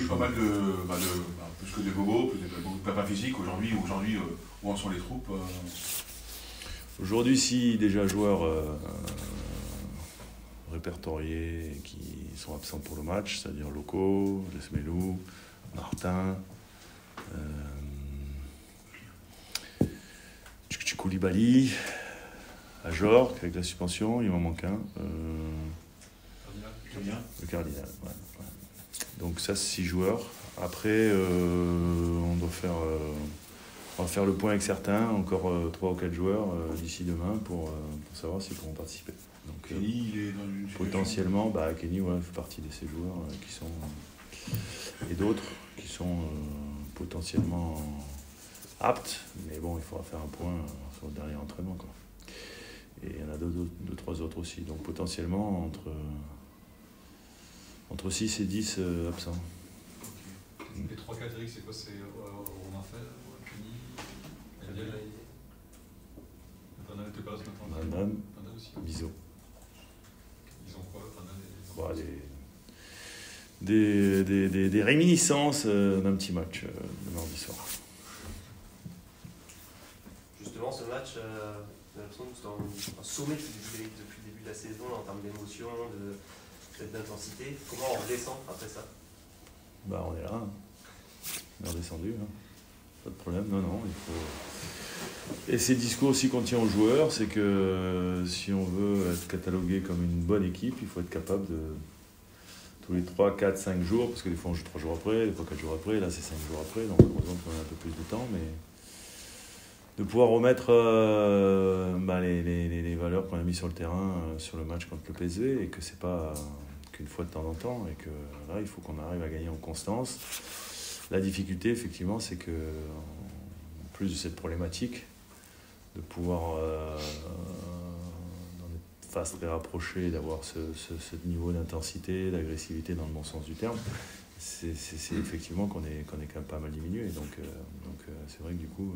eu pas mal plus que des bobos, peut-être beaucoup de papas physiques. Aujourd'hui, où en sont les troupes Aujourd'hui, si déjà joueurs répertoriés et qui sont absents pour le match, c'est-à-dire Loco, Desmelou, Martin, Koulibaly, Ajorc avec la suspension, il m'en manque un. Le Cardinal. Ouais. Donc ça, 6 joueurs. Après, on va faire le point avec certains, encore 3 ou 4 joueurs d'ici demain pour savoir s'ils pourront participer. Donc, Kenny, il est dans une situation... potentiellement, Kenny fait partie de ces joueurs qui sont et d'autres qui sont potentiellement aptes, mais bon, il faudra faire un point sur le dernier entraînement, quoi. Et il y en a 2-3 autres aussi, donc potentiellement entre 6 et 10 absents. Okay. Les 3 catégories, c'est quoi? C'est Romain Fell, Kenny, Daniel, Vandamme n'était pas là ce matin. Vandamme aussi. Bizot. Ils ont quoi, Vandamme des réminiscences d'un petit match le mardi soir. Justement, ce match, j'ai l'impression que c'est un sommet depuis le début de la saison en termes d'émotion, d'intensité. Comment on redescend après ça? On est là. On est redescendu. Pas de problème. Non, il faut... Et ces discours aussi qu'on tient aux joueurs, c'est que si on veut être catalogué comme une bonne équipe, il faut être capable de, tous les 3, 4, 5 jours, parce que des fois on joue 3 jours après, des fois 4 jours après, là c'est 5 jours après, donc heureusement qu'on a un peu plus de temps, mais de pouvoir remettre les valeurs qu'on a mis sur le terrain sur le match contre le PSV, et que c'est pas qu'une fois de temps en temps, et que là il faut qu'on arrive à gagner en constance. La difficulté effectivement, c'est que en plus de cette problématique, de pouvoir dans des phases très rapprochées, d'avoir ce niveau d'intensité, d'agressivité dans le bon sens du terme, c'est effectivement qu'on est quand même pas mal diminué. Donc c'est vrai que du coup,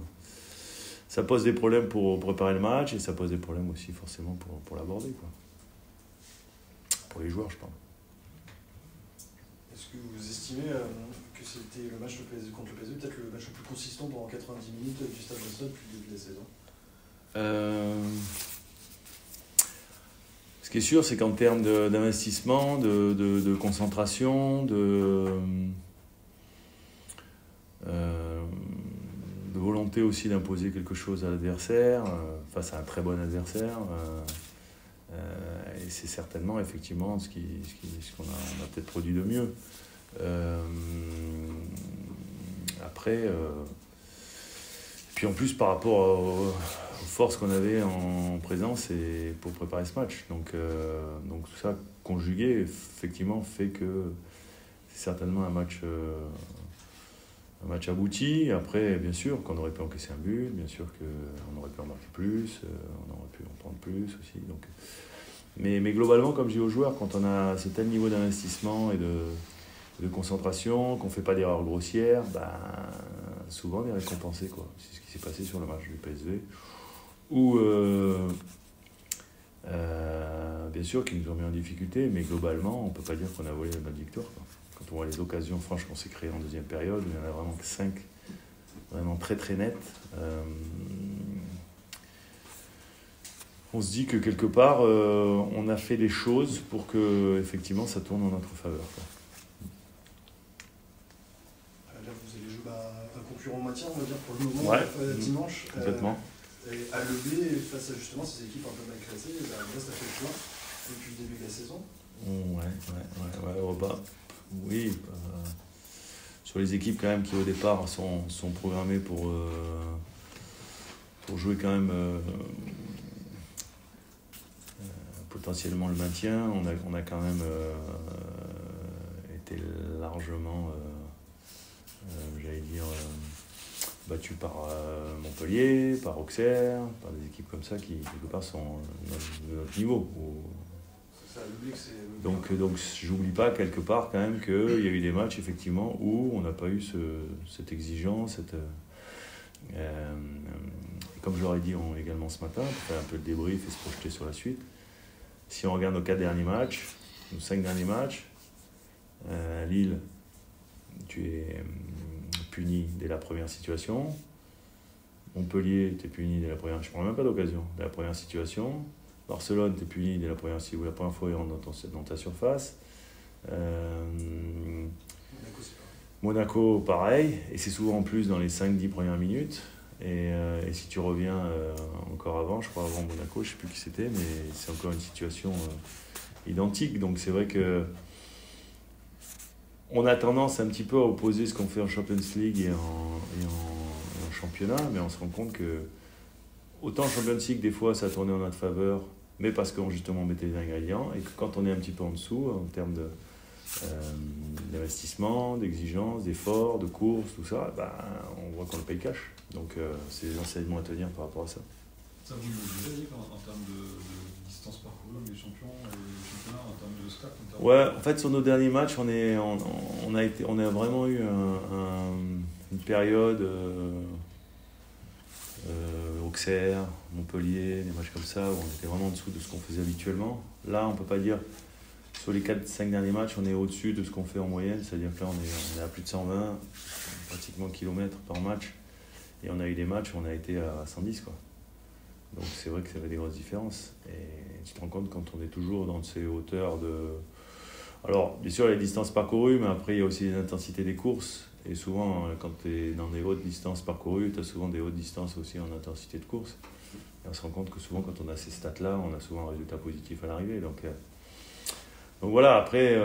ça pose des problèmes pour préparer le match, et ça pose des problèmes aussi forcément pour l'aborder, quoi. Pour les joueurs, je parle. Est-ce que vous estimez que c'était le match contre le PSV, peut-être le match le plus consistant pendant 90 minutes du Stade Rennais depuis le début de la saison? Ce qui est sûr, c'est qu'en termes d'investissement, de concentration, de volonté aussi d'imposer quelque chose à l'adversaire, face à un très bon adversaire, et c'est certainement effectivement ce qu'on a peut-être produit de mieux. Après, puis en plus par rapport aux forces qu'on avait en présence et pour préparer ce match, donc tout ça conjugué effectivement fait que c'est certainement un match abouti. Après, bien sûr qu'on aurait pu encaisser un but, bien sûr qu'on aurait pu en marquer plus, on aurait pu en prendre plus aussi. Donc, mais globalement, comme je dis aux joueurs, quand on a ce tel niveau d'investissement et de concentration, qu'on ne fait pas d'erreurs grossières, souvent on est récompensé, quoi. C'est ce qui s'est passé sur le match du PSV, où bien sûr qu'ils nous ont mis en difficulté, mais globalement on ne peut pas dire qu'on a volé notre victoire, quoi. Quand on voit les occasions franches qu'on s'est créées en deuxième période, il y en a vraiment 5 vraiment très très nettes. On se dit que quelque part on a fait les choses pour que effectivement ça tourne en notre faveur, quoi. Là vous allez jouer un concurrent en matière, on va dire, pour le moment, dimanche. Complètement. À lever face à justement ces équipes un peu mal classées, Brest a fait le choix depuis le début de la saison. Oui, sur les équipes quand même qui au départ sont programmées pour jouer quand même potentiellement le maintien, on a quand même été largement battu par Montpellier, par Auxerre, par des équipes comme ça qui quelque part sont de notre niveau. Donc j'oublie pas quelque part quand même qu'il y a eu des matchs effectivement où on n'a pas eu cette exigence, comme je leur ai dit également ce matin, pour faire un peu le débrief et se projeter sur la suite. Si on regarde nos 4 derniers matchs, nos 5 derniers matchs, Lille, tu es puni dès la première situation. Montpellier, tu es puni dès la première... Je ne prends même pas d'occasion. Dès la première situation. Barcelone, tu es puni dès la première fois il rentre dans ta surface. Monaco, pareil. Et c'est souvent en plus dans les 5-10 premières minutes. Et si tu reviens encore avant, je crois avant Monaco, je ne sais plus qui c'était, mais c'est encore une situation identique. Donc c'est vrai que on a tendance un petit peu à opposer ce qu'on fait en Champions League et en championnat, mais on se rend compte que autant en Champions League, des fois, ça a tourné en notre faveur, mais parce qu'on justement mettait les ingrédients, et que quand on est un petit peu en dessous, en termes d'investissement, d'exigence, d'effort, de course, tout ça, on voit qu'on le paye cash. Donc c'est des enseignements à tenir par rapport à ça. Ça vous mesurez en termes de distance parcourue, les champions et les championnats, en termes de stats Ouais, en fait, sur nos derniers matchs, on a vraiment eu une période Auxerre, Montpellier, des matchs comme ça, où on était vraiment en dessous de ce qu'on faisait habituellement. Là, on ne peut pas dire, sur les 4-5 derniers matchs, on est au-dessus de ce qu'on fait en moyenne, c'est-à-dire que là, on est à plus de 120, pratiquement kilomètres par match, et on a eu des matchs où on a été à 110, quoi. Donc c'est vrai que ça fait des grosses différences. Et tu te rends compte quand on est toujours dans ces hauteurs de... Alors, bien sûr, il y a les distances parcourues, mais après, il y a aussi l'intensité des courses. Et souvent, quand tu es dans des hautes distances parcourues, tu as souvent des hautes distances aussi en intensité de course. Et on se rend compte que souvent, quand on a ces stats-là, on a souvent un résultat positif à l'arrivée. Donc voilà, après,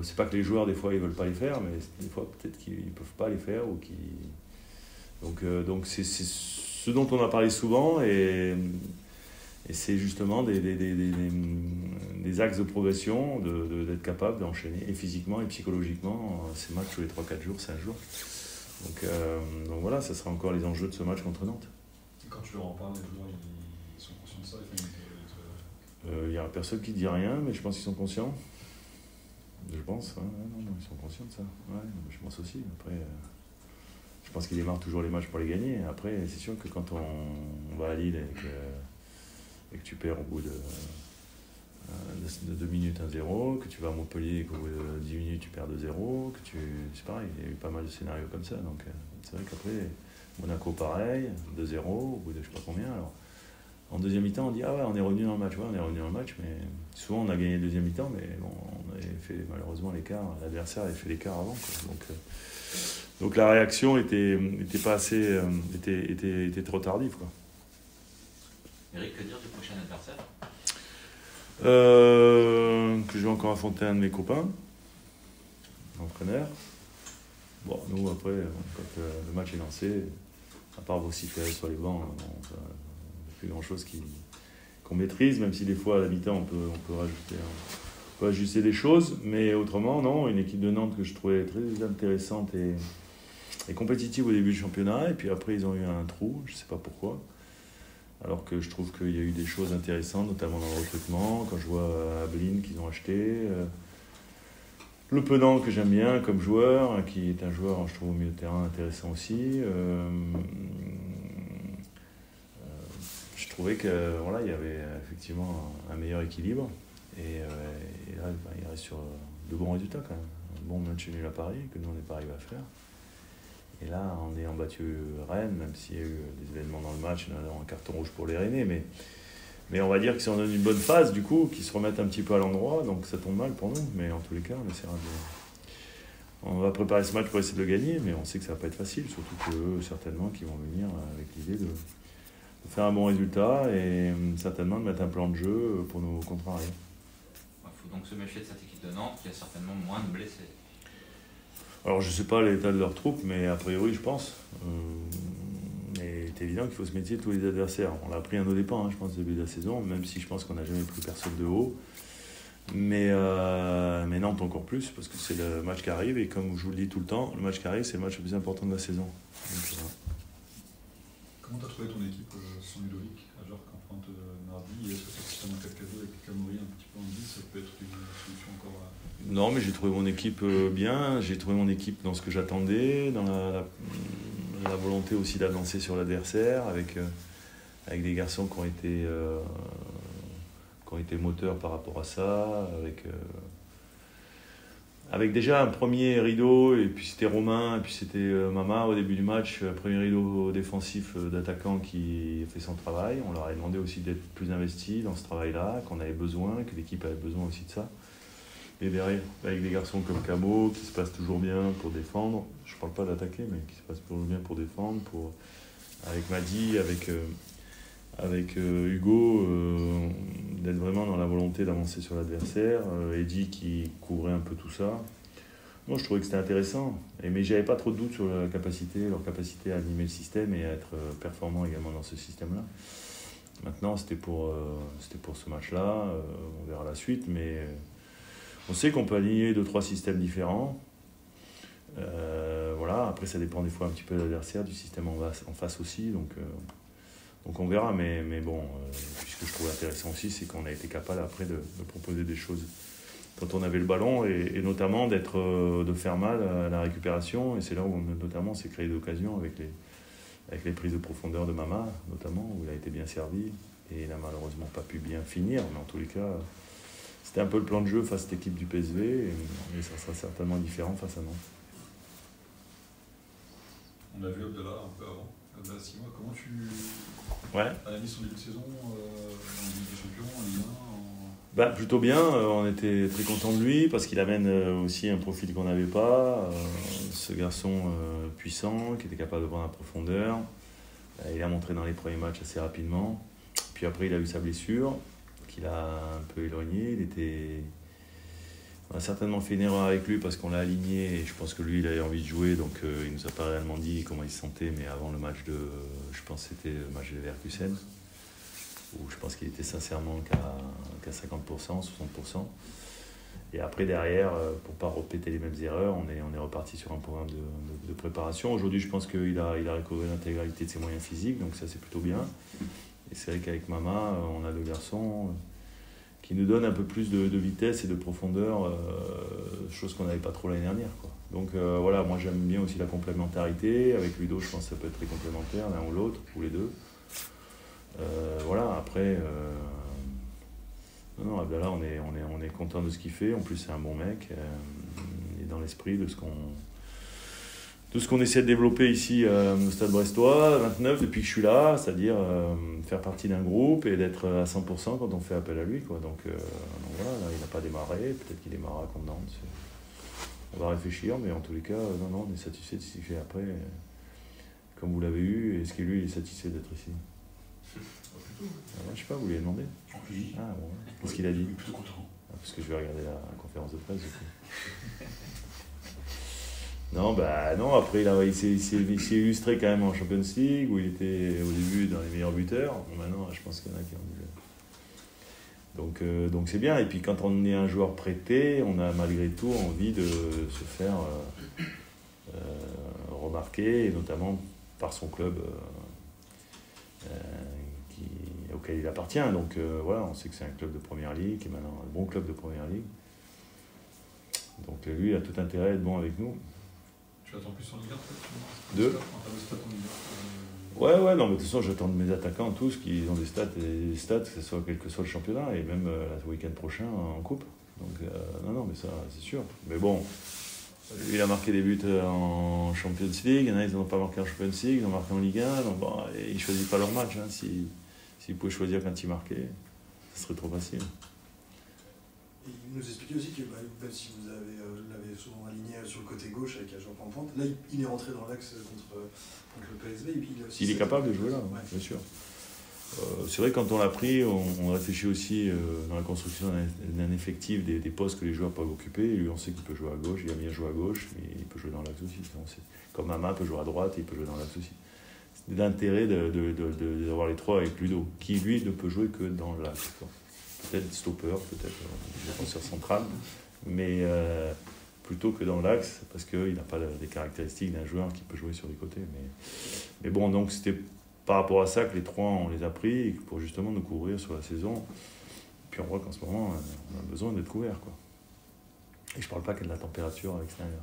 c'est pas que les joueurs, des fois, ils veulent pas les faire, mais des fois, peut-être qu'ils peuvent pas les faire. Donc c'est ce dont on a parlé souvent, et c'est justement des axes de progression, d'être capable d'enchaîner et physiquement et psychologiquement ces matchs tous les 3-4 jours, 5 jours. Donc voilà, ça sera encore les enjeux de ce match contre Nantes. Et quand tu leur en parles, les joueurs, ils sont conscients de ça? Il n'y a personne qui dit rien, mais je pense qu'ils sont conscients. Je pense, ouais, non, ils sont conscients de ça. Ouais, je pense aussi. Après, je pense qu'ils démarrent toujours les matchs pour les gagner. Après, c'est sûr que quand on va à Lille et que tu perds au bout de 2 minutes 1-0, que tu vas à Montpellier et qu'au bout de 10 minutes tu perds 2-0, c'est pareil, il y a eu pas mal de scénarios comme ça. Donc c'est vrai qu'après, Monaco pareil, 2-0, au bout de je sais pas combien. Alors, en deuxième mi-temps, on dit ah ouais, on est revenu dans le match. Ouais, on est revenu dans le match, mais souvent on a gagné le deuxième mi-temps, mais bon, on avait fait malheureusement l'écart, l'adversaire avait fait l'écart avant, quoi. Donc la réaction était pas assez, était trop tardive, quoi. Eric, que dire du prochain adversaire? Que je vais encore affronter un de mes copains, l'entraîneur. Bon, nous après, quand le match est lancé, à part vociférer sur les bancs, il n'y a plus grand chose qu'on maîtrise, même si des fois à la mi-temps on peut ajuster des choses, mais autrement non, une équipe de Nantes que je trouvais très intéressante et compétitive au début du championnat, et puis après ils ont eu un trou, je ne sais pas pourquoi. Alors que je trouve qu'il y a eu des choses intéressantes, notamment dans le recrutement, quand je vois Ablin qu'ils ont acheté, Le Penant que j'aime bien comme joueur, qui est un joueur, je trouve, au milieu de terrain intéressant aussi. Je trouvais que voilà, il y avait effectivement un meilleur équilibre, et là il reste sur de bons résultats quand même. Un bon match nul à Paris que nous on n'est pas arrivé à faire. Et là, en ayant battu Rennes, même s'il y a eu des événements dans le match, notamment un carton rouge pour les Rennais, mais on va dire qu'ils sont dans une bonne phase, du coup, qu'ils se remettent un petit peu à l'endroit, donc ça tombe mal pour nous, mais en tous les cas, on va préparer ce match pour essayer de le gagner, mais on sait que ça va pas être facile, surtout qu'eux, certainement, qui vont venir avec l'idée de faire un bon résultat et certainement de mettre un plan de jeu pour nous contrarier. Il faut donc se méfier de cette équipe de Nantes qui a certainement moins de blessés. Alors je ne sais pas l'état de leurs troupes, mais a priori je pense. Mais c'est évident qu'il faut se méfier de tous les adversaires. On l'a appris à nos dépens, je pense, au début de la saison, même si je pense qu'on n'a jamais pris personne de haut. Mais Nantes encore plus, parce que c'est le match qui arrive, et comme je vous le dis tout le temps, le match qui arrive, c'est le match le plus important de la saison. Donc, comment tu as trouvé ton équipe sans Ludovic, à Jorque, en pointe mardi? Est-ce que ce système en 4-4-2 avec Camori un petit peu en 10, ça peut être une solution encore Non, mais j'ai trouvé mon équipe bien, j'ai trouvé mon équipe dans ce que j'attendais, dans la volonté aussi d'avancer sur l'adversaire, avec des garçons qui ont été moteurs par rapport à ça, avec avec déjà un premier rideau, et puis c'était Romain, et puis c'était Mama au début du match, un premier rideau défensif d'attaquant qui fait son travail. On leur a demandé aussi d'être plus investis dans ce travail-là, qu'on avait besoin, que l'équipe avait besoin aussi de ça. Et derrière, avec des garçons comme Cabot, qui se passent toujours bien pour défendre, je ne parle pas d'attaquer, mais qui se passent toujours bien pour défendre, avec Madi, avec Hugo, d'être vraiment dans la volonté d'avancer sur l'adversaire, Eddy qui couvrait un peu tout ça. Moi, je trouvais que c'était intéressant, mais j'avais pas trop de doutes sur leur capacité à animer le système et à être performant également dans ce système-là. Maintenant, c'était pour ce match-là, on verra la suite, mais on sait qu'on peut aligner 2-3 systèmes différents. Voilà. Après, ça dépend des fois un petit peu de l'adversaire, du système en face aussi, donc on verra, mais bon, ce que je trouve intéressant aussi, c'est qu'on a été capable après de proposer des choses quand on avait le ballon, et notamment de faire mal à la récupération, et c'est là où notamment s'est créé d'occasions avec les prises de profondeur de Mama, notamment, où il a été bien servi, et il n'a malheureusement pas pu bien finir, mais en tous les cas, c'était un peu le plan de jeu face à cette équipe du PSV, et ça sera certainement différent face à Nantes. On a vu Abdallah un peu avant, Abdallah 6 mois. Comment tu analyses son début de saison en Ligue des Champions, en Ligue 1 Plutôt bien, on était très contents de lui parce qu'il amène aussi un profil qu'on n'avait pas, ce garçon puissant qui était capable de prendre la profondeur. Il a montré dans les premiers matchs assez rapidement, puis après il a eu sa blessure qu'il a un peu éloigné. On a certainement fait une erreur avec lui parce qu'on l'a aligné et je pense que lui il avait envie de jouer, donc il nous a pas réellement dit comment il se sentait, mais avant le match je pense que c'était le match de Leverkusen, où je pense qu'il était sincèrement qu'à 50%, 60%. Et après derrière, pour ne pas répéter les mêmes erreurs, on est reparti sur un programme de préparation. Aujourd'hui je pense qu'il a recouvré l'intégralité de ses moyens physiques, donc ça c'est plutôt bien. Et c'est vrai qu'avec Mama, on a deux garçons qui nous donnent un peu plus de vitesse et de profondeur, chose qu'on n'avait pas trop l'année dernière, quoi. Donc voilà, moi j'aime bien aussi la complémentarité. Avec Ludo, je pense que ça peut être très complémentaire, l'un ou l'autre, ou les deux. Voilà, après, non, Abdallah, on est content de ce qu'il fait. En plus, c'est un bon mec. Il est dans l'esprit de ce qu'on essaie de développer ici au Stade Brestois, 29, depuis que je suis là, c'est-à-dire faire partie d'un groupe et d'être à 100% quand on fait appel à lui, quoi. Donc voilà, là, il n'a pas démarré, peut-être qu'il démarrera contre Nantes. On va réfléchir, mais en tous les cas, non, on est satisfait de ce qu'il fait après, comme vous l'avez eu. Est-ce que lui, il est satisfait d'être ici? Je sais pas, vous lui avez demandé? Oui. Ah bon, qu'est-ce qu'il a dit? Plutôt content. Parce que je vais regarder la conférence de presse. Non, après il s'est illustré quand même en Champions League, où il était au début dans les meilleurs buteurs. Maintenant, je pense qu'il y en a qui ont dû. Donc c'est bien. Et puis quand on est un joueur prêté, on a malgré tout envie de se faire remarquer, et notamment par son club auquel il appartient. Donc voilà, on sait que c'est un club de première ligue, et maintenant un bon club de première ligue. Donc lui, il a tout intérêt à être bon avec nous. Tu attends plus en Ligue 1 Deux. En termes de stats en Ligue 1 Ouais, non, mais de toute façon, j'attends de mes attaquants tous qui ont des stats, que ce soit quel que soit le championnat, et même le week-end prochain en coupe. Donc non, mais ça, c'est sûr. Mais bon, lui, il a marqué des buts en Champions League, il y en a, ils n'ont pas marqué en Champions League, ils ont marqué en Ligue 1, donc bon, ils ne choisissent pas leur match. Hein. S'ils pouvaient choisir quand ils marquaient, ce serait trop facile. Et il nous expliquait aussi que même si vous l'avez souvent aligné sur le côté gauche avec un joueur en pointe, là il est rentré dans l'axe contre le PSV. Et puis il est capable de jouer là, ouais. Bien sûr. C'est vrai que quand on l'a pris, on réfléchit aussi dans la construction d'un effectif des postes que les joueurs peuvent occuper. Et lui, on sait qu'il peut jouer à gauche, il a bien joué à gauche, mais il peut jouer dans l'axe aussi. Comme Mama peut jouer à droite, il peut jouer dans l'axe aussi. C'est l'intérêt d'avoir les trois avec Ludo, qui lui ne peut jouer que dans l'axe. Peut-être stopper, peut-être défenseur central, mais plutôt que dans l'axe, parce qu'il n'a pas les caractéristiques d'un joueur qui peut jouer sur les côtés. Mais bon, donc c'était par rapport à ça que les trois, on les a pris pour justement nous couvrir sur la saison. Puis on voit qu'en ce moment, on a besoin d'être couvert, quoi. Et je ne parle pas que de la température à l'extérieur.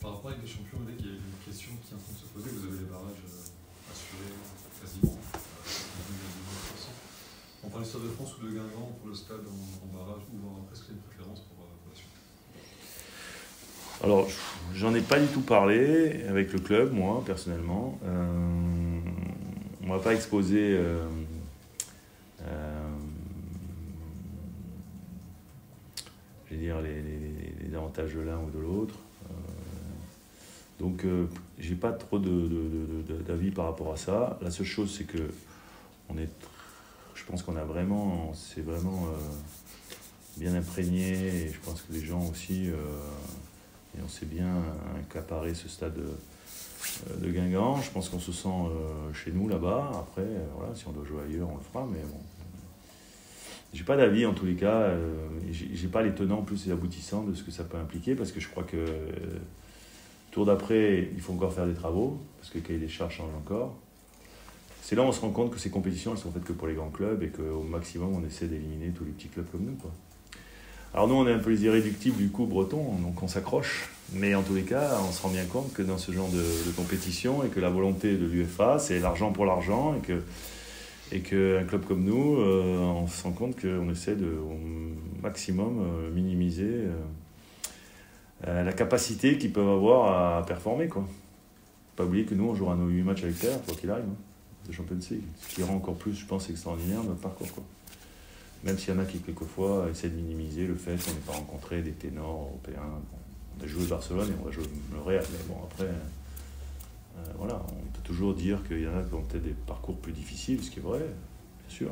Par rapport avec les champions, il y a une question qui est en train de se poser. Vous avez les barrages assurés quasiment. On parle du Stade de France ou de Guingamp pour le stade en barrage, ou est-ce qu'il y a une préférence pour la suite? Alors, j'en ai pas du tout parlé avec le club, moi, personnellement. On va pas exposer je vais dire les avantages de l'un ou de l'autre. Donc, j'ai pas trop d'avis par rapport à ça. La seule chose, c'est que je pense qu'on c'est vraiment bien imprégné, et je pense que les gens aussi, et on s'est bien accaparé ce stade de Guingamp. Je pense qu'on se sent chez nous là-bas. Après, voilà, si on doit jouer ailleurs, on le fera, mais bon. J'ai pas d'avis en tous les cas. J'ai pas les tenants plus les aboutissants de ce que ça peut impliquer, parce que je crois que tour d'après, il faut encore faire des travaux, parce que le cahier des charges change encore. C'est là où on se rend compte que ces compétitions, elles sont faites que pour les grands clubs, et qu'au maximum, on essaie d'éliminer tous les petits clubs comme nous, quoi. Alors nous, on est un peu les irréductibles du coup bretons, donc on s'accroche. Mais en tous les cas, on se rend bien compte que dans ce genre de compétition, et que la volonté de l'UEFA, c'est l'argent pour l'argent, et qu'un club comme nous, on se rend compte qu'on essaie au maximum minimiser la capacité qu'ils peuvent avoir à performer, quoi. Faut pas oublier que nous, on jouera nos 8 matchs à l'extérieur, quoi qu'il arrive, de Champions League. Ce qui rend encore plus, je pense, extraordinaire notre parcours, quoi. Même s'il y en a qui, quelquefois, essaient de minimiser le fait qu'on n'ait pas rencontré des ténors européens. Bon, on a joué Barcelone et on va jouer le Real, mais bon, après, voilà, on peut toujours dire qu'il y en a qui ont peut-être des parcours plus difficiles, ce qui est vrai, bien sûr.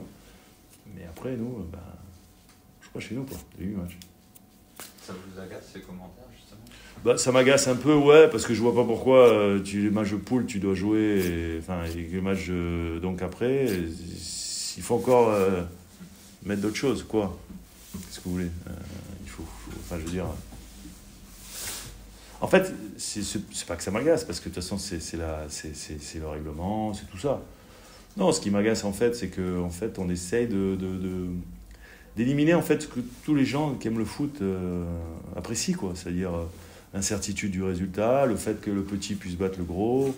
Mais après, nous, je crois chez nous, quoi, des 8 matchs. Ça vous agace ces commentaires, justement? Ça m'agace un peu, ouais, parce que je vois pas pourquoi les matchs de poule, tu dois jouer, et les matchs donc après, il faut encore mettre d'autres choses, quoi. Qu'est-ce que vous voulez? Il faut, je veux dire. En fait, c'est pas que ça m'agace, parce que de toute façon, c'est le règlement, c'est tout ça. Non, ce qui m'agace, en fait, c'est qu'en fait, on essaye d'éliminer, en fait, ce que tous les gens qui aiment le foot apprécient, quoi. C'est-à-dire l'incertitude du résultat, le fait que le petit puisse battre le gros.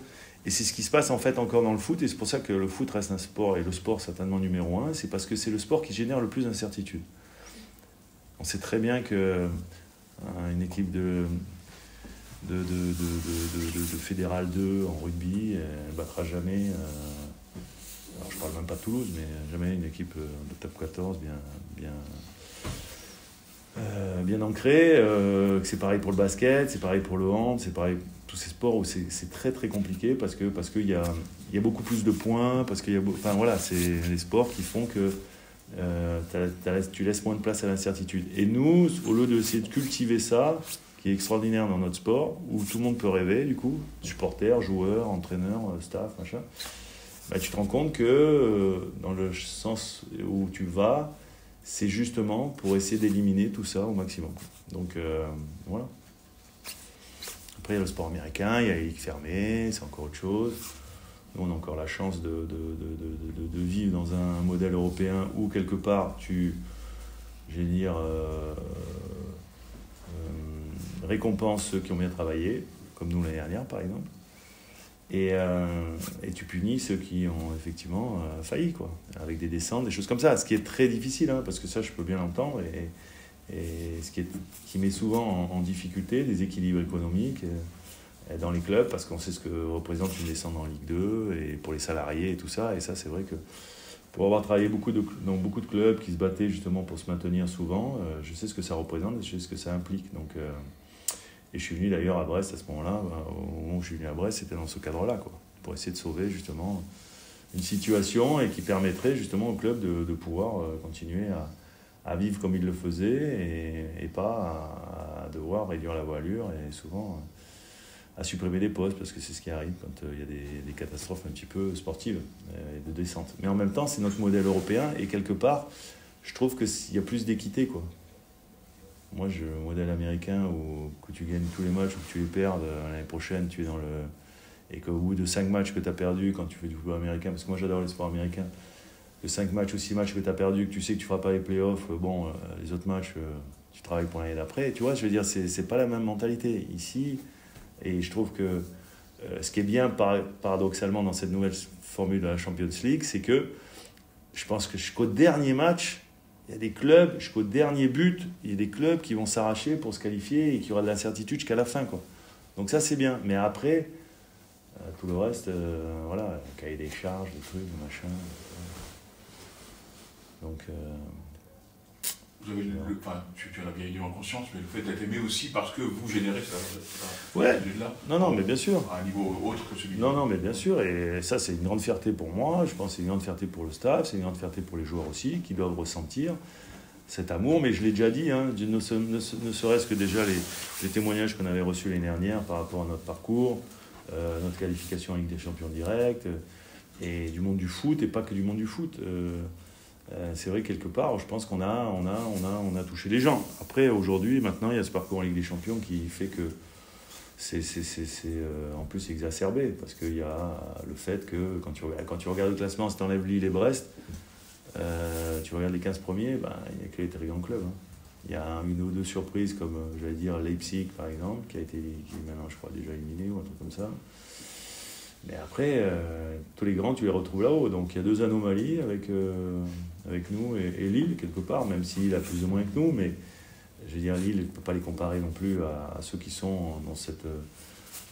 Et c'est ce qui se passe, en fait, encore dans le foot, et c'est pour ça que le foot reste un sport, et le sport certainement numéro 1, c'est parce que c'est le sport qui génère le plus d'incertitude. On sait très bien que une équipe de Fédéral 2 en rugby, elle ne battra jamais, alors je ne parle même pas de Toulouse, mais jamais une équipe de top 14 bien ancrée. C'est pareil pour le basket, c'est pareil pour le hand, c'est pareil tous ces sports où c'est très très compliqué parce qu'il y a beaucoup plus de points, parce qu'il y a voilà, c'est les sports qui font que tu laisses moins de place à l'incertitude. Et nous, au lieu d'essayer de cultiver ça, qui est extraordinaire dans notre sport, où tout le monde peut rêver, du coup, supporters, joueurs, entraîneurs, staff, machin, tu te rends compte que dans le sens où tu vas, c'est justement pour essayer d'éliminer tout ça au maximum. Donc, voilà. Après, il y a le sport américain, il y a les ligues fermées, c'est encore autre chose. Nous, on a encore la chance de vivre dans un modèle européen où, quelque part, récompense ceux qui ont bien travaillé, comme nous l'année dernière, par exemple. Et tu punis ceux qui ont effectivement failli, quoi, avec des descentes, des choses comme ça, ce qui est très difficile, hein, parce que ça, je peux bien l'entendre, et ce qui met souvent en difficulté des équilibres économiques dans les clubs, parce qu'on sait ce que représente une descente en Ligue 2, et pour les salariés et tout ça, et ça, c'est vrai que pour avoir travaillé dans beaucoup de clubs qui se battaient justement pour se maintenir souvent, je sais ce que ça représente, je sais ce que ça implique, donc... Et je suis venu d'ailleurs à Brest à ce moment-là. Au moment où je suis venu à Brest, c'était dans ce cadre-là, quoi, pour essayer de sauver justement une situation et qui permettrait justement au club de pouvoir continuer à vivre comme il le faisait et pas à devoir réduire la voilure et souvent à supprimer des postes, parce que c'est ce qui arrive quand il y a des catastrophes un petit peu sportives et de descente. Mais en même temps, c'est notre modèle européen et quelque part, je trouve qu'il y a plus d'équité, quoi. Moi, j'ai le modèle américain où que tu gagnes tous les matchs ou que tu les perdes, l'année prochaine, tu es dans le... Et qu'au bout de 5 matchs que tu as perdu, quand tu fais du football américain, parce que moi j'adore les sports américains, de 5 matchs ou 6 matchs que tu as perdu, que tu sais que tu ne feras pas les playoffs, les autres matchs, tu travailles pour l'année d'après. Tu vois, je veux dire, c'est pas la même mentalité ici. Et je trouve que ce qui est bien paradoxalement dans cette nouvelle formule de la Champions League, c'est que je pense que jusqu'au dernier match, Il y a des clubs, jusqu'au dernier but, il y a des clubs qui vont s'arracher pour se qualifier et qui aura de l'incertitude jusqu'à la fin, quoi. Donc ça, c'est bien. Mais après, tout le reste, voilà, cahier des charges, des trucs, des machins. Donc... Vous avez tu en as bien évidemment conscience, mais le fait d'être aimé aussi parce que vous générez ça. Ouais. Là, Non, mais bien sûr. à un niveau autre que celui-là. Non, mais bien sûr. Et ça, c'est une grande fierté pour moi. Je pense que c'est une grande fierté pour le staff. C'est une grande fierté pour les joueurs aussi, qui doivent ressentir cet amour. Mais je l'ai déjà dit, hein, ne serait-ce que déjà les témoignages qu'on avait reçus l'année dernière par rapport à notre parcours, notre qualification en Ligue des Champions directe, et du monde du foot, et pas que du monde du foot. C'est vrai, quelque part, je pense qu'on a touché les gens. Après, aujourd'hui, maintenant, il y a ce parcours en Ligue des Champions qui fait que c'est en plus exacerbé, parce qu'il y a le fait que quand tu regardes le classement, si tu enlèves Lille et Brest, tu regardes les 15 premiers, ben, il n'y a que les très grands clubs. Hein. Il y a une ou deux surprises, comme j'allais dire Leipzig par exemple, qui est maintenant, je crois, déjà éliminé ou un truc comme ça. Mais après, tous les grands, tu les retrouves là-haut. Donc il y a deux anomalies avec nous et Lille, quelque part, même si Lille a plus ou moins que nous. Mais je veux dire, Lille, ne peut pas les comparer non plus à ceux qui sont dans cette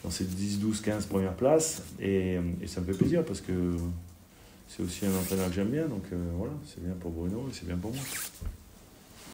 10, 12, 15 premières places. Et ça me fait plaisir parce que c'est aussi un entraîneur que j'aime bien. Donc voilà, c'est bien pour Bruno et c'est bien pour moi.